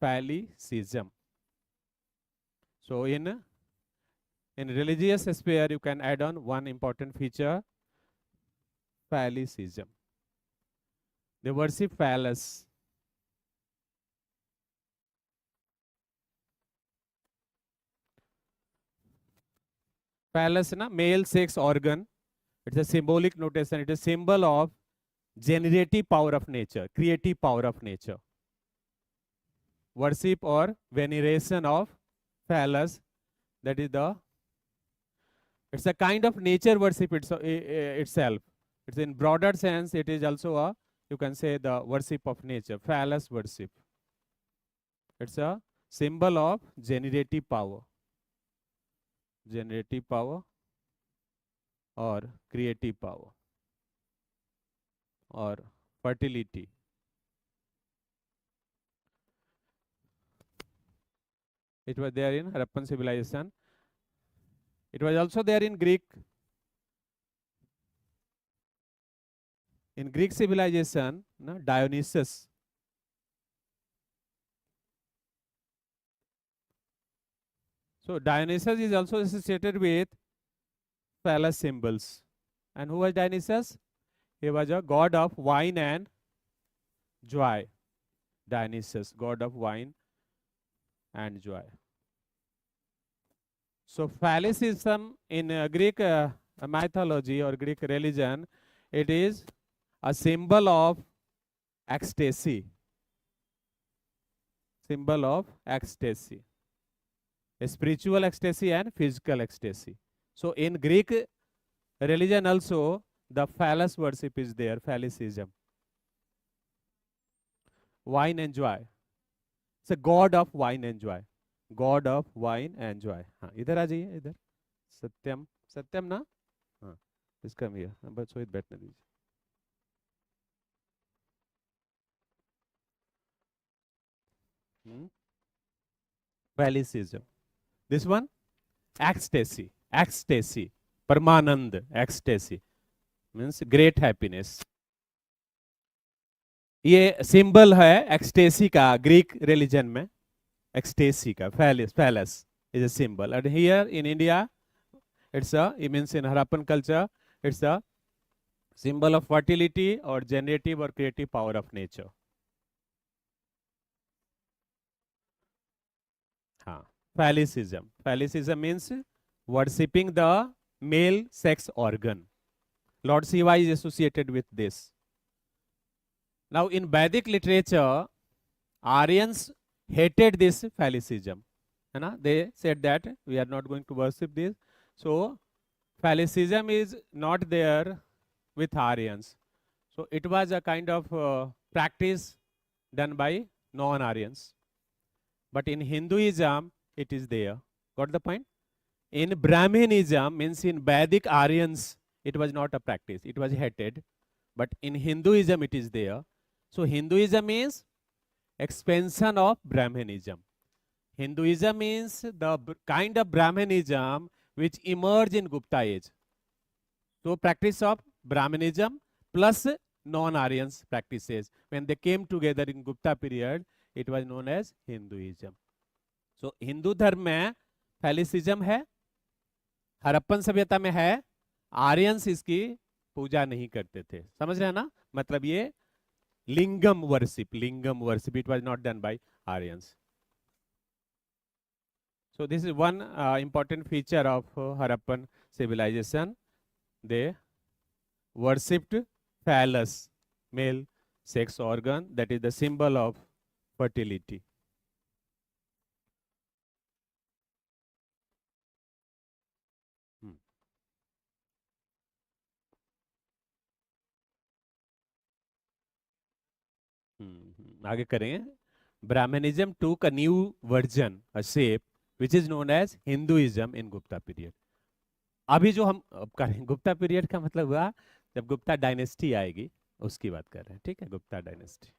Phallicism. So in religious sphere, you can add on one important feature, Phallicism. They worship phallus. Phallus, na, male sex organ. It's a symbolic notation. It is a symbol of generative power of nature, creative power of nature. Worship or veneration of phallus, that is it's a kind of nature worship itself. It's in broader sense, it is also a, you can say, the worship of nature, phallus worship. It's a symbol of generative power or creative power or fertility. It was there in Harappan civilization. It was also there in Greek. In Greek civilization, no, Dionysus. So Dionysus is also associated with phallus symbols. And who was Dionysus? He was a god of wine and joy. Dionysus, god of wine and joy. So Phallicism in Greek mythology or Greek religion, it is a symbol of ecstasy. Symbol of ecstasy. A spiritual ecstasy and physical ecstasy. So in Greek religion also, the phallus worship is there, Phallicism. Wine and joy. It's a god of wine and joy. God of wine and joy. हाँ, इधर आ जाइए, इधर. सत्यम, सत्यम ना? हाँ, इसका भी है. बस वही बैठने दीजिए. Phallicism. This one, ecstasy, ecstasy, परमानंद, ecstasy means great happiness. ये सिंबल है एक्सटेसी का ग्रीक रिलीजन में. Ecstasy ka, phallus is a symbol. And here in India, it's a, it means in Harappan culture, it's a symbol of fertility or generative or creative power of nature. Phallicism. Phallicism means worshipping the male sex organ. Lord Shiva is associated with this. Now in Vedic literature, Aryans hated this Phallicism. They said that we are not going to worship this. So Phallicism is not there with Aryans. So it was a kind of practice done by non-Aryans. But in Hinduism, it is there. Got the point? In Brahmanism, means in Vedic Aryans, it was not a practice. It was hated. But in Hinduism, it is there. So Hinduism is expansion of Brahmanism. Hinduism means the kind of Brahmanism which emerged in Gupta age. So practice of Brahmanism plus non-Aryans practices. When they came together in Gupta period, it was known as Hinduism. So Hindu धर्म में Phallicism है, हरप्पन सभ्यता में है, Aryans इसकी पूजा नहीं करते थे. समझ रहे हैं ना? मतलब ये lingam worship, it was not done by Aryans. So this is one important feature of Harappan civilization. They worshipped phallus, male sex organ, that is the symbol of fertility. आगे करेंगे. Brahmanism took a new version, a shape, which is known as Hinduism in Gupta period. अभी जो हम करें Gupta period का मतलब हुआ जब गुप्ता डायनेस्टी आएगी, उसकी बात कर रहे हैं. ठीक है, गुप्ता डायनेस्टी.